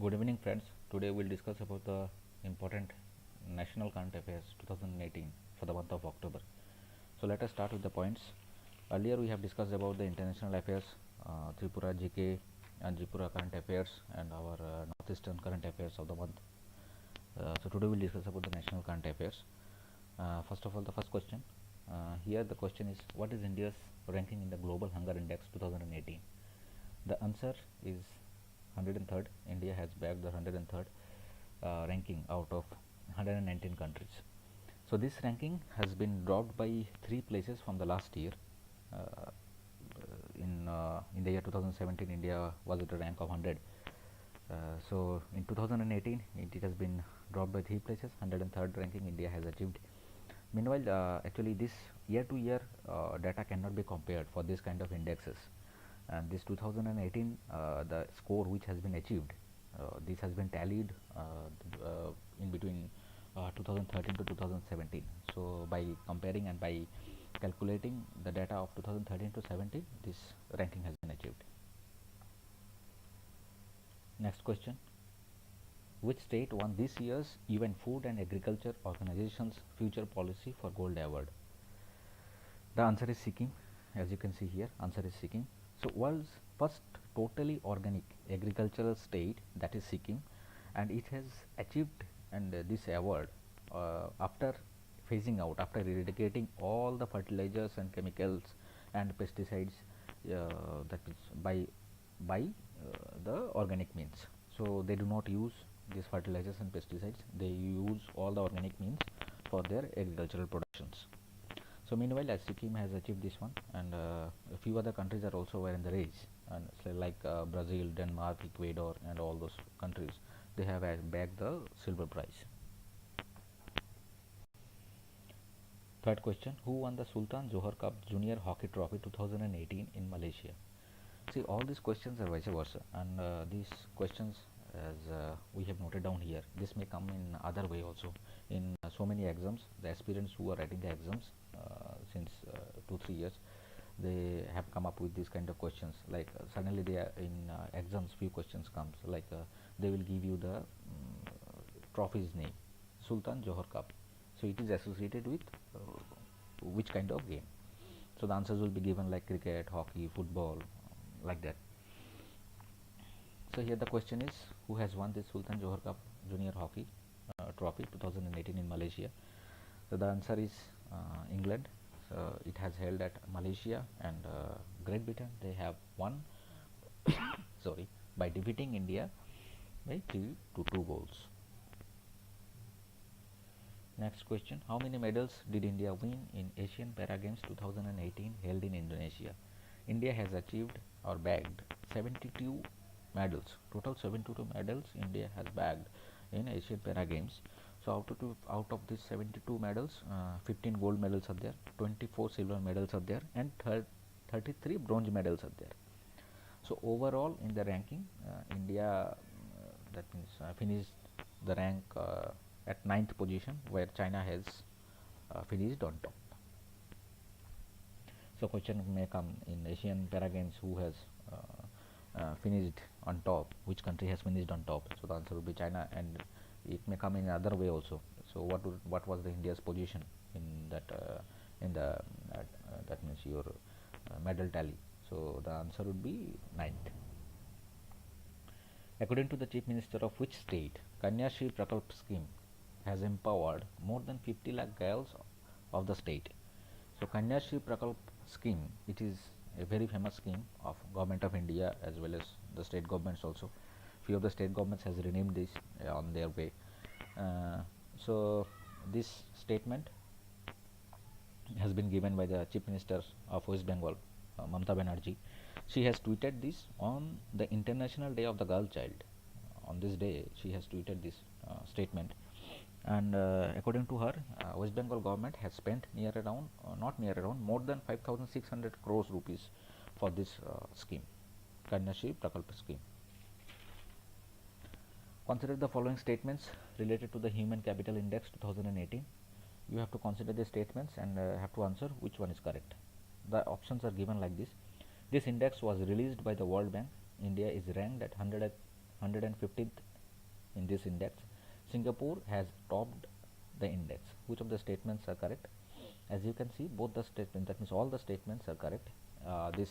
Good evening, friends. Today we'll discuss about the important national current affairs 2018 for the month of October. So let us start with the points. Earlier we have discussed about the international affairs, Tripura GK and Tripura current affairs, and our northeastern current affairs of the month. So today we'll discuss about the national current affairs. First of all, the first question. Here the question is, what is India's ranking in the Global Hunger Index 2018? The answer is 103rd. India has bagged the 103rd ranking out of 119 countries. So this ranking has been dropped by 3 places from the last year. In the year 2017, India was at a rank of 100. So in 2018, it has been dropped by 3 places. 103rd ranking India has achieved. Meanwhile, actually this year-to-year data cannot be compared for this kind of indexes. And this 2018, the score which has been achieved, this has been tallied in between 2013 to 2017. So by comparing and by calculating the data of 2013 to 17, this ranking has been achieved. Next question. Which state won this year's UN Food and Agriculture Organization's Future Policy for Gold Award? The answer is Sikkim. As you can see here, answer is Sikkim. So world's first totally organic agricultural state, that is Sikkim, and it has achieved this award after phasing out, after eradicating all the fertilizers and chemicals and pesticides, that is by the organic means. So they do not use these fertilizers and pesticides, they use all the organic means for their agricultural productions. So meanwhile, as Sikkim has achieved this one, and a few other countries are also were in the race, and so like Brazil, Denmark, Ecuador, and all those countries, they have bagged the silver prize. Third question: who won the Sultan Johor Cup Junior Hockey Trophy 2018 in Malaysia? See, all these questions are vice versa, and these questions, as we have noted down here, this may come in other way also. In so many exams, the aspirants who are writing the exams since 2-3 years, they have come up with these kind of questions. Like suddenly they are in exams, few questions comes like they will give you the trophy's name, Sultan Johor Cup. So it is associated with which kind of game? So the answers will be given like cricket, hockey, football, like that. So here the question is, who has won this Sultan Johor Cup Junior Hockey Trophy 2018 in Malaysia? So the answer is England. So it has held at Malaysia, and Great Britain, they have won sorry, by defeating India by 3-2 goals. Next question: how many medals did India win in Asian Para Games 2018 held in Indonesia? India has achieved or bagged 72 medals. Total 72 medals India has bagged in Asian Para Games. So out of these 72 medals, 15 gold medals are there, 24 silver medals are there, and 33 bronze medals are there. So overall in the ranking, India that means finished the rank at 9th position, where China has finished on top. So question may come in Asian Para Games, who has finished on top, which country has finished on top? So the answer will be China, and it may come in another way also. So what was the India's position in that that means your medal tally? So the answer would be 9th. According to the Chief Minister of which state, Kanyashri Prakalp scheme has empowered more than 50 lakh girls of the state? So Kanyashri Prakalp scheme, it is a very famous scheme of Government of India as well as the state governments also. Few of the state governments has renamed this on their way. So this statement has been given by the Chief Minister of West Bengal, Mamata Banerjee. She has tweeted this on the International Day of the Girl Child. On this day, she has tweeted this statement. And according to her, West Bengal government has spent more than 5,600 crores rupees for this scheme, Kanyashri Prakalp scheme. Consider the following statements related to the Human Capital Index 2018. You have to consider the statements and have to answer which one is correct. The options are given like this. This index was released by the World Bank. India is ranked at 115th in this index. Singapore has topped the index. Which of the statements are correct? As you can see, both the statements, that means all the statements are correct. This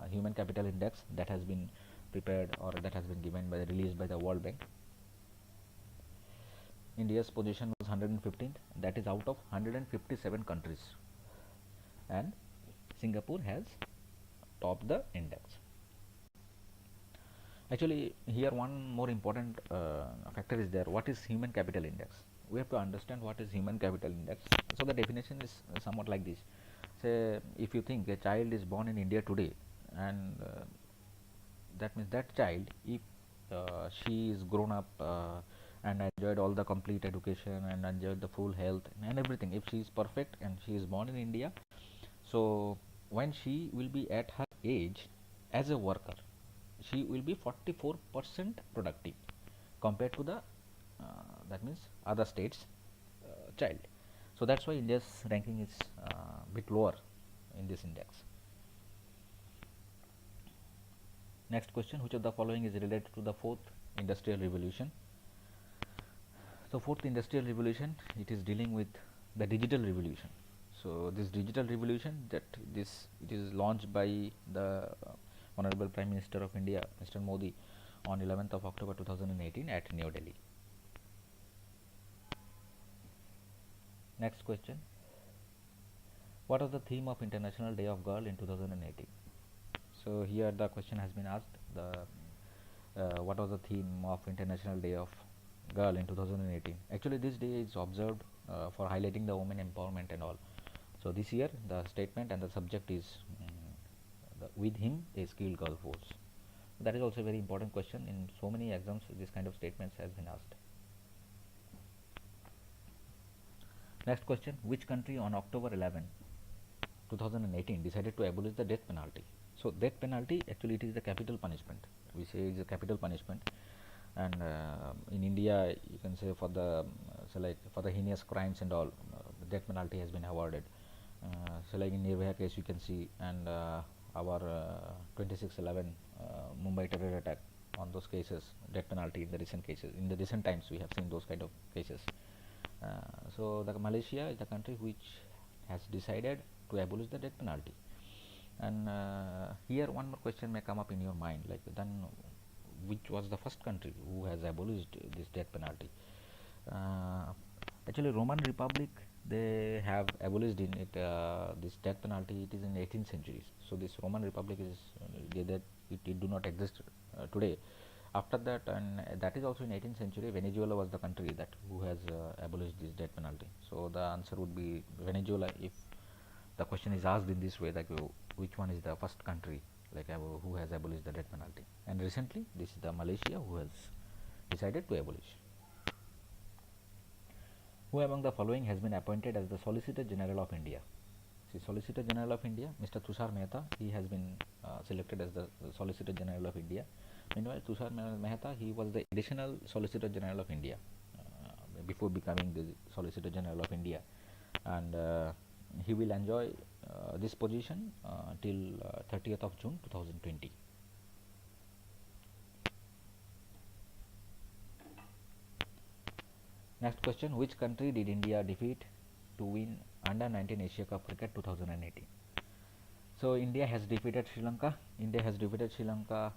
human capital index that has been prepared or that has been given by released by the World Bank. India's position was 115th, that is out of 157 countries, and Singapore has topped the index. Actually, here one more important factor is there. What is human capital index? We have to understand what is human capital index. So the definition is somewhat like this. Say, if you think a child is born in India today, and that means that child, if she is grown up and enjoyed all the complete education and enjoyed the full health and everything, if she is perfect and she is born in India, so when she will be at her age as a worker, she will be 44% productive compared to the that means other states child. So that's why India's ranking is bit lower in this index. Next question, which of the following is related to the fourth industrial revolution? So fourth industrial revolution, it is dealing with the digital revolution. So this digital revolution, that this it is launched by the Honorable Prime Minister of India, Mr. Modi, on 11th of October 2018 at New Delhi. Next question, what was the theme of International Day of Girl in 2018? So here the question has been asked, the what was the theme of International Day of Girl in 2018? Actually, this day is observed for highlighting the women empowerment and all. So this year the statement and the subject is with him a skilled girl force. That is also a very important question. In so many exams this kind of statements has been asked. Next question, which country on October 11, 2018 decided to abolish the death penalty? So death penalty, actually it is a capital punishment. We say it is a capital punishment, and in India you can say for the so like for the heinous crimes and all, the death penalty has been awarded. So like in Nirvaya case you can see, and our 26/11 Mumbai terror attack, on those cases death penalty in the recent cases, in the recent times we have seen those kind of cases. So the Malaysia is the country which has decided to abolish the death penalty. And here one more question may come up in your mind, like then which was the first country who has abolished this death penalty? Actually Roman Republic, they have abolished in it this death penalty. It is in 18th century. So this Roman Republic is that it do not exist today. After that, and that is also in 18th century, Venezuela was the country that who has abolished this death penalty. So the answer would be Venezuela if the question is asked in this way, like which one is the first country like who has abolished the death penalty. And recently this is the Malaysia who has decided to abolish. Who among the following has been appointed as the Solicitor General of India? See, Solicitor General of India, Mr. Tushar Mehta, he has been selected as the Solicitor General of India. Meanwhile, Tushar Mehta, he was the additional Solicitor General of India before becoming the Solicitor General of India, and he will enjoy this position till 30th of June 2020. Next question, which country did India defeat to win Under 19 Asia Cup Cricket 2018? So India has defeated Sri Lanka. India has defeated Sri Lanka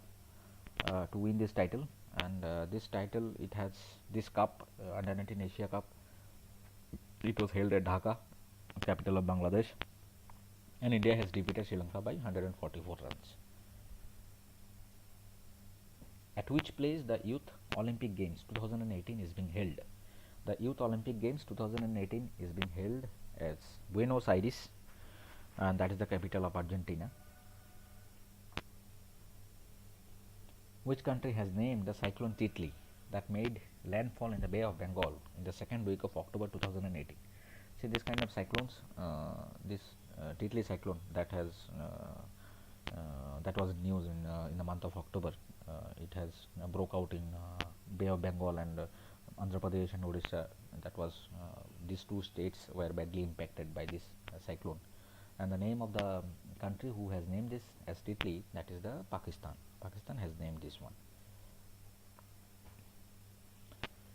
to win this title, and this title, it has this cup, Under 19 Asia Cup. It was held at Dhaka, capital of Bangladesh, and India has defeated Sri Lanka by 144 runs. At which place the Youth Olympic Games 2018 is being held? The Youth Olympic Games 2018 is being held as Buenos Aires, and that is the capital of Argentina. Which country has named the cyclone Titli that made landfall in the Bay of Bengal in the second week of October 2018? See, this kind of cyclones, this Titli cyclone that has that was news in the month of October. It has broke out in Bay of Bengal and Andhra Pradesh and Odisha. That was these two states were badly impacted by this cyclone. And the name of the country who has named this as Titli, that is the Pakistan. Pakistan has named this one.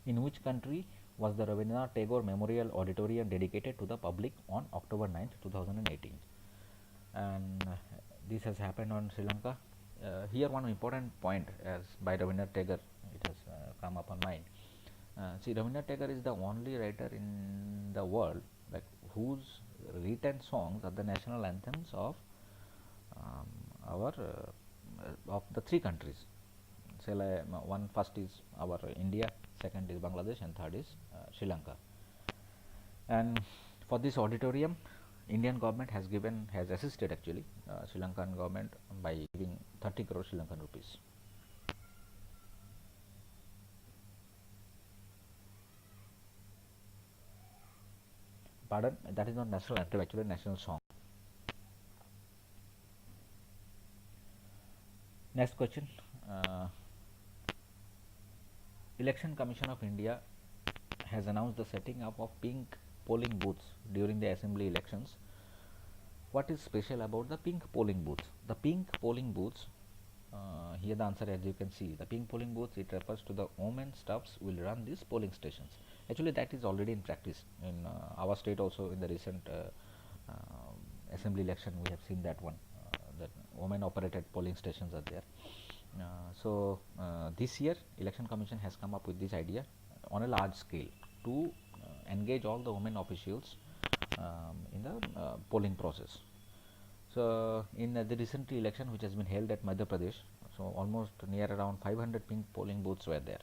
In which country was the Rabindranath Tagore Memorial Auditorium dedicated to the public on October 9th, 2018? And this has happened on Sri Lanka. Here one important point as by Rabindranath Tagore, it has come up on mind. See, Rabindranath Tagore is the only writer in the world like whose written songs are the national anthems of our of the three countries. Say one first is our India, second is Bangladesh, and third is Sri Lanka. And for this auditorium, Indian government has assisted actually Sri Lankan government by giving 30 crore Sri Lankan rupees. Pardon, that is not national anthem, actually national song. Next question. Election Commission of India has announced the setting up of pink polling booths during the assembly elections. What is special about the pink polling booths? The pink polling booths, here the answer as you can see, the pink polling booths, it refers to the women staffs will run these polling stations. Actually that is already in practice in our state also. In the recent assembly election we have seen that one, that women operated polling stations are there. This year election commission has come up with this idea on a large scale to engage all the women officials in the polling process. So in the recent election which has been held at Madhya Pradesh, so almost near around 500 pink polling booths were there.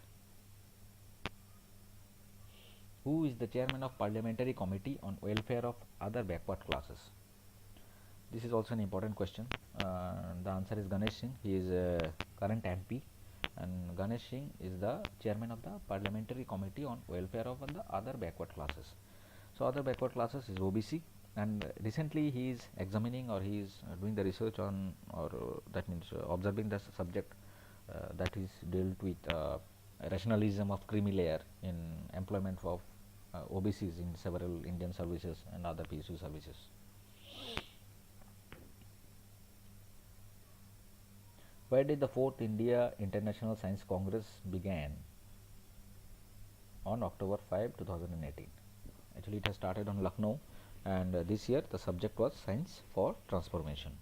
Who is the chairman of Parliamentary Committee on Welfare of Other Backward Classes? This is also an important question. The answer is Ganesh Singh. He is a current MP, and Ganesh Singh is the chairman of the Parliamentary Committee on Welfare of the Other Backward Classes. So other backward classes is OBC, and recently he is examining or he is doing the research on, or that means observing the subject that is dealt with rationalism of creamy layer in employment of OBCs in several Indian services and other PSU services. Where did the 4th India International Science Congress began? On October 5, 2018. Actually it has started on Lucknow, and this year the subject was Science for Transformation.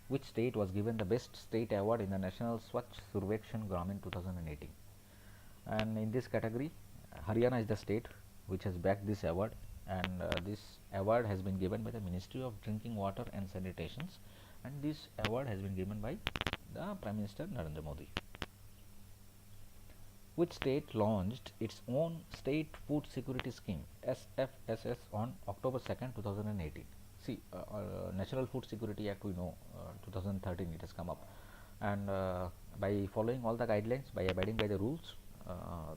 Which state was given the best state award in the National Swachh Survekshan Gram in 2018? And in this category Haryana is the state which has backed this award, and this award has been given by the Ministry of Drinking Water and Sanitation, and this award has been given by the Prime Minister Narendra Modi. Which state launched its own State Food Security Scheme SFSS on October 2nd, 2018? See, National Food Security Act, we know 2013 it has come up, and by following all the guidelines, by abiding by the rules,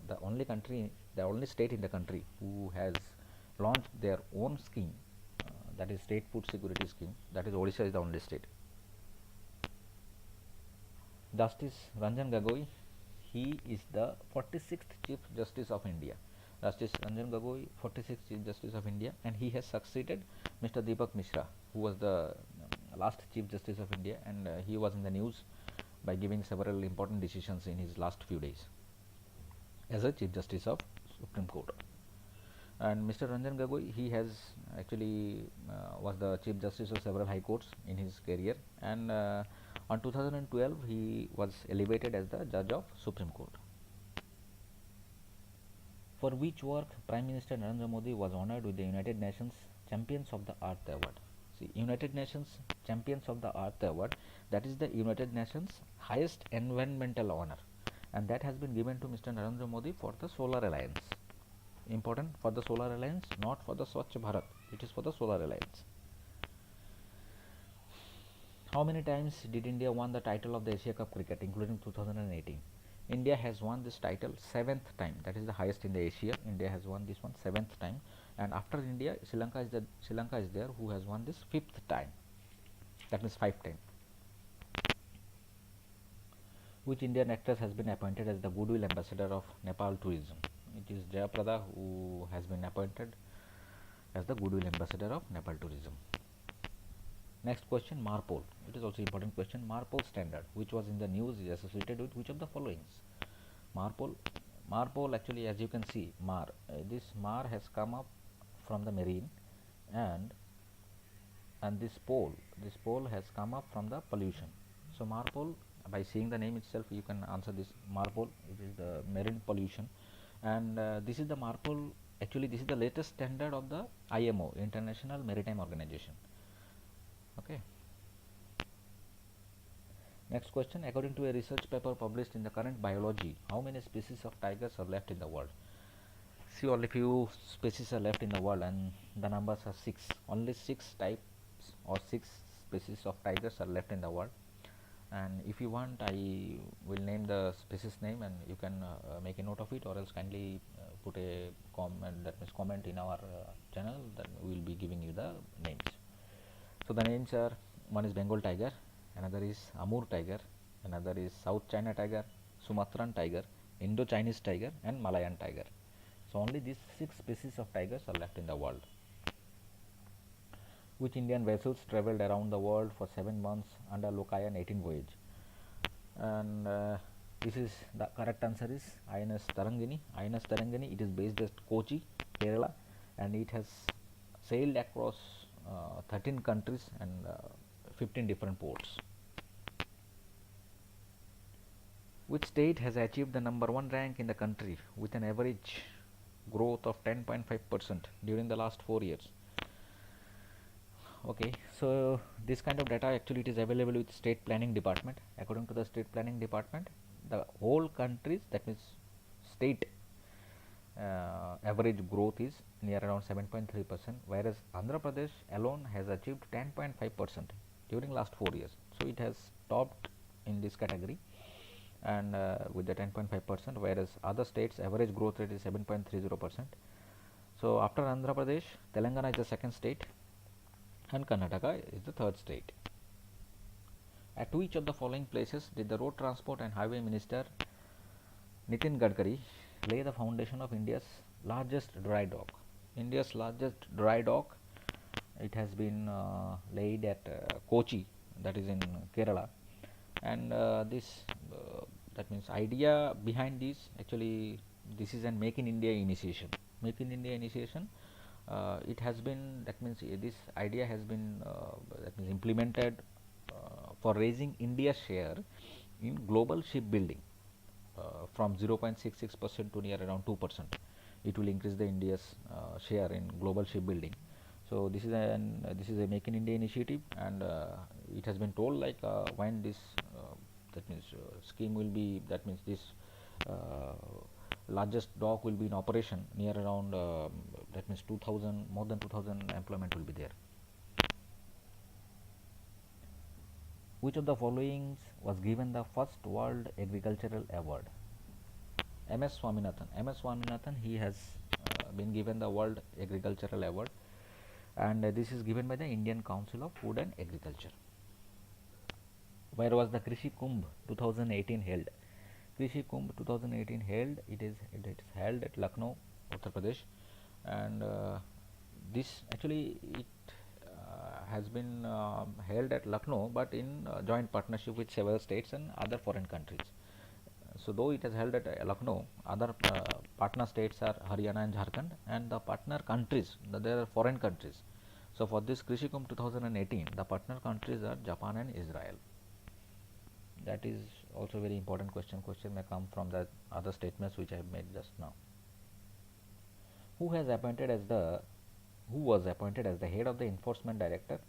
the only state in the country who has launched their own scheme, that is State Food Security Scheme, that is Odisha is the only state. Justice Ranjan Gogoi, he is the 46th Chief Justice of India. Justice Ranjan Gogoi, 46th Chief Justice of India, and he has succeeded Mr. Deepak Mishra, who was the last Chief Justice of India, and he was in the news by giving several important decisions in his last few days as a Chief Justice of Supreme Court. And Mr. Ranjan Gogoi, he has actually was the Chief Justice of several High Courts in his career, and on 2012 he was elevated as the Judge of Supreme Court. For which work Prime Minister Narendra Modi was honoured with the United Nations Champions of the Earth Award? See, United Nations Champions of the Earth Award, that is the United Nations highest environmental honour, and that has been given to Mr. Narendra Modi for the Solar Alliance. Important, for the Solar Alliance, not for the Swachh Bharat, it is for the Solar Alliance. How many times did India won the title of the Asia Cup Cricket, including 2018? India has won this title 7th time, that is the highest in the Asia. India has won this one 7th time, and after India, Sri Lanka is there who has won this 5th time, that means 5 times. Which Indian actress has been appointed as the Goodwill Ambassador of Nepal Tourism? It is Jayaprada who has been appointed as the Goodwill Ambassador of Nepal Tourism. Next question, Marpol. It is also important question. Marpol standard, which was in the news, is associated with which of the followings? Marpol. Marpol actually, as you can see, this Mar has come up from the marine, and this pole has come up from the pollution. So Marpol, by seeing the name itself, you can answer this. Marpol, it is the marine pollution, and this is the Marpol. Actually, this is the latest standard of the IMO, International Maritime Organization. Okay. Next question, according to a research paper published in the current biology, how many species of tigers are left in the world? See, only few species are left in the world, and the numbers are 6. Only 6 types or 6 species of tigers are left in the world. And if you want, I will name the species name, and you can make a note of it, or else kindly put a comment, that means comment in our channel, that we will be giving you the names. So the names are, one is Bengal tiger, another is Amur tiger, another is South China tiger, Sumatran tiger, Indo-Chinese tiger, and Malayan tiger. So only these 6 species of tigers are left in the world. Which Indian vessels travelled around the world for 7 months under Lokayan 18 voyage? And this is the correct answer is INS Tarangini. INS Tarangini, it is based at Kochi, Kerala, and it has sailed across 13 countries and 15 different ports. Which state has achieved the number 1 rank in the country with an average growth of 10.5% during the last 4 years? Okay, so this kind of data actually it is available with state planning department. According to the state planning department, the whole countries, that means state average growth is near around 7.3%, whereas Andhra Pradesh alone has achieved 10.5% during last 4 years. So it has topped in this category, and with the 10.5%, whereas other states average growth rate is 7.30%. So after Andhra Pradesh, Telangana is the second state, and Karnataka is the third state. At which of the following places did the Road Transport and Highway Minister Nitin Gadkari lay the foundation of India's largest dry dock? India's largest dry dock, it has been laid at Kochi, that is in Kerala, and that means idea behind this, actually this is an Make in India initiation. Make in India initiation, it has been, that means this idea has been that means implemented for raising India's share in global shipbuilding from 0.66% to near around 2%. It will increase the India's share in global shipbuilding. So this is a Make in India initiative, and it has been told like when this that means scheme will be, that means this largest dock will be in operation near around that means 2000, more than 2000 employment will be there. Which of the following was given the first World Agricultural Award? MS Swaminathan. MS Swaminathan, he has been given the World Agricultural Award, and this is given by the Indian Council of Food and Agriculture. Where was the Krishi Kumbh 2018 held? Krishi Kumbh 2018 held, it is held at Lucknow, Uttar Pradesh, and this actually it has been held at Lucknow, but in joint partnership with several states and other foreign countries. So though it is held at Lucknow, other partner states are Haryana and Jharkhand, and the partner countries, there are foreign countries. So for this Krishi Kumbh 2018, the partner countries are Japan and Israel. That is also very important question. Question may come from the other statements which I have made just now. Who was appointed as the head of the enforcement director?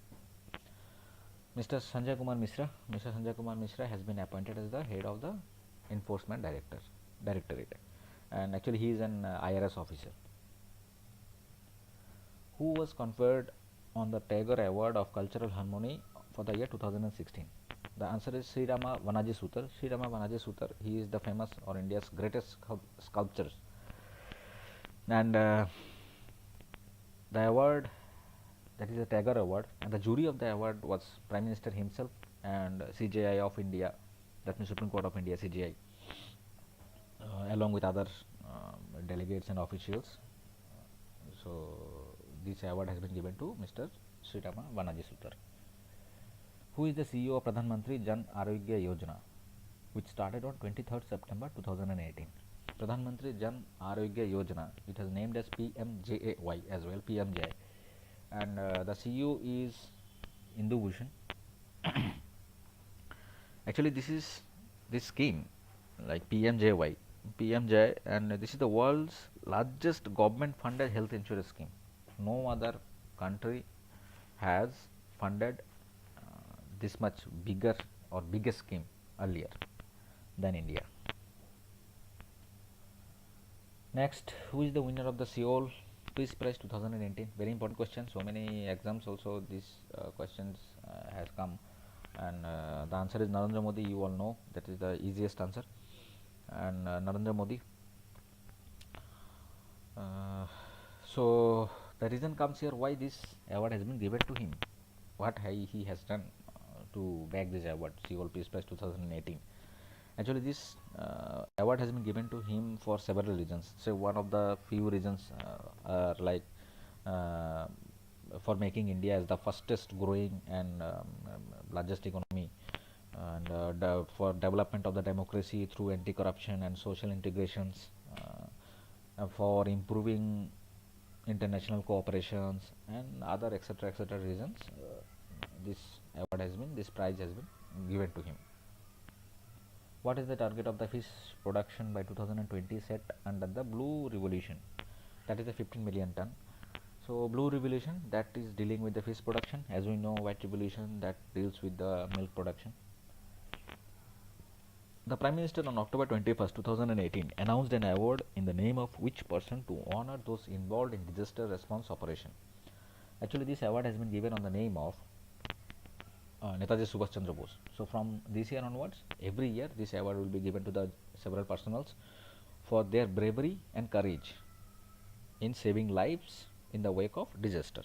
Mr. Sanjay Kumar Mishra. Mr. Sanjay Kumar Mishra has been appointed as the head of the enforcement directorate, and actually he is an IRS officer. Who was conferred on the Tagore Award of Cultural Harmony for the year 2016? The answer is Sri Rama Vanaji Sutar. Sri Rama Vanaji Sutar, he is the famous or India's greatest sculptor, and the award, that is a Tagore Award, and the jury of the award was Prime Minister himself and CJI of India, that means Supreme Court of India, CJI, along with other delegates and officials. So this award has been given to Mr. Sri Rama Vanaji Sutar. Who is the CEO of Pradhan Mantri Jan Arogya Yojana, which started on 23rd September 2018? Pradhan Mantri Jan Arogya Yojana, it has named as PMJAY as well, PMJ, and the CEO is Indu Bhushan. Actually, this scheme like PMJ, and this is the world's largest government-funded health insurance scheme. No other country has funded this much bigger or biggest scheme earlier than India. Next, who is the winner of the Seoul Peace Prize 2018? Very important question. So many exams also these questions has come, and the answer is Narendra Modi. You all know that is the easiest answer, and Narendra Modi. So the reason comes here why this award has been given to him. What he has done to bag this award, Seoul Peace Prize 2018. Actually, this award has been given to him for several reasons. So one of the few reasons are like uh, for making India as the fastest growing and largest economy, and for development of the democracy through anti-corruption and social integrations, for improving international cooperations and other etc reasons. This prize has been given to him. What is the target of the fish production by 2020 set under the Blue Revolution? That is the 15 million ton. So Blue Revolution, that is dealing with the fish production. As we know, White Revolution, that deals with the milk production. The Prime Minister on October 21st, 2018 announced an award in the name of which person to honor those involved in disaster response operation. Actually, this award has been given on the name of Netaji Subhash Chandra Bose. So from this year onwards, every year this award will be given to the several personals for their bravery and courage in saving lives in the wake of disaster.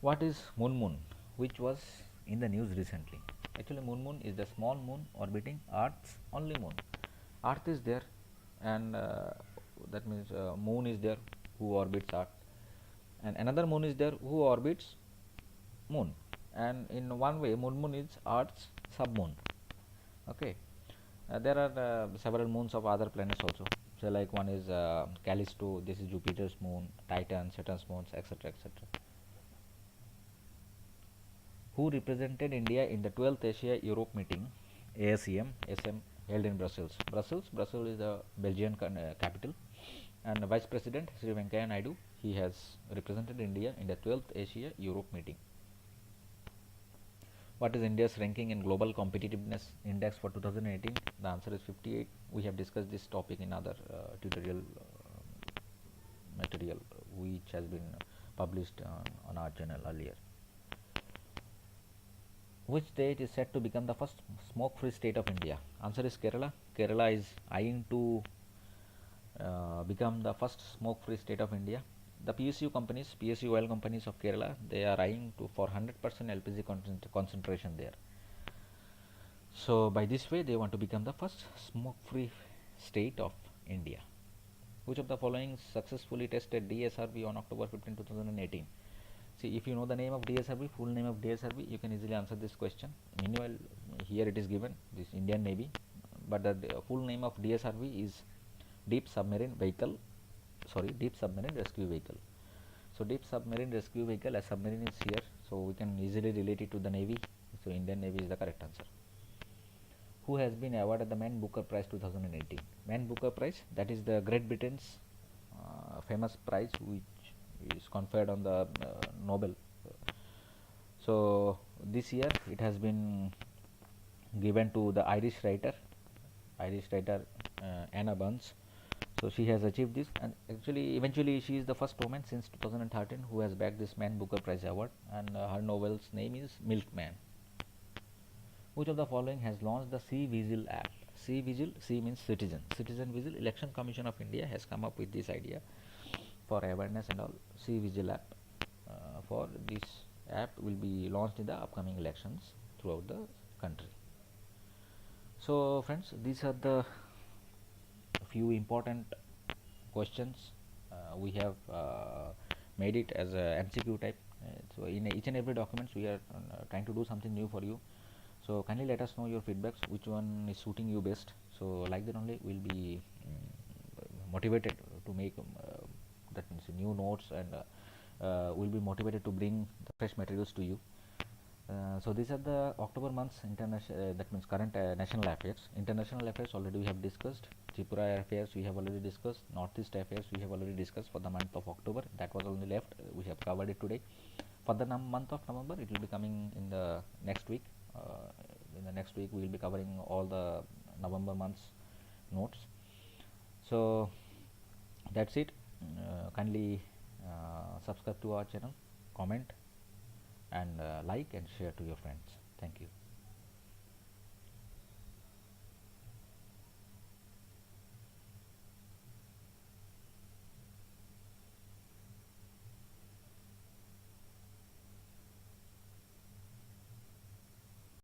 What is Moon, which was in the news recently? Actually, Moon is the small moon orbiting Earth's only moon. Earth is there, and that means moon is there who orbits Earth, and another moon is there who orbits moon, and in one way moon is Earth's submoon. Okay, there are several moons of other planets also. So like one is Callisto, this is Jupiter's moon, Titan, Saturn's moons, etc etc. Who represented India in the 12th Asia Europe meeting, ASEM SM, held in Brussels? Brussels is the Belgian capital, and Vice President Sri Venkaiah Naidu, he has represented India in the 12th Asia Europe meeting. What is India's ranking in Global Competitiveness Index for 2018? The answer is 58. We have discussed this topic in other tutorial material which has been published on our channel earlier. Which state is said to become the first smoke-free state of India? Answer is Kerala. Kerala is eyeing to become the first smoke-free state of India. The PSU oil companies of Kerala, they are eyeing to for 100% LPG concentration there. So by this way, they want to become the first smoke-free state of India. Which of the following successfully tested DSRB on October 15, 2018? See, if you know the name of DSRB, full name of DSRB, you can easily answer this question. Meanwhile, here it is given, this Indian Navy, but the full name of DSRB is Deep Submarine Rescue Vehicle. So Deep Submarine Rescue Vehicle, as submarine is here, so we can easily relate it to the Navy. So Indian Navy is the correct answer. Who has been awarded the Man Booker Prize 2018? Man Booker Prize, that is the Great Britain's famous prize which is conferred on the Nobel. So this year it has been given to the Irish writer Anna Burns. So she has achieved this, and actually eventually she is the first woman since 2013 who has bagged this Man Booker Prize award, and her novel's name is Milkman. Which of the following has launched the Sea Vigil app? Sea means citizen. Citizen Vigil. Election Commission of India has come up with this idea for awareness and all. Sea Vigil app. For this app will be launched in the upcoming elections throughout the country. So friends, these are the few important questions. We have made it as a MCQ type. So in each and every documents we are trying to do something new for you. So kindly let us know your feedbacks, which one is suiting you best. So like that only we'll be motivated to make that means new notes, and we'll be motivated to bring the fresh materials to you. So these are the October months international, that means current national affairs. International affairs already we have discussed. Tripura affairs we have already discussed. Northeast affairs we have already discussed for the month of October. That was only left. We have covered it today. For the month of November, it will be coming in the next week. In the next week, we will be covering all the November month's notes. So that's it. Kindly subscribe to our channel, comment, and like and share to your friends. Thank you.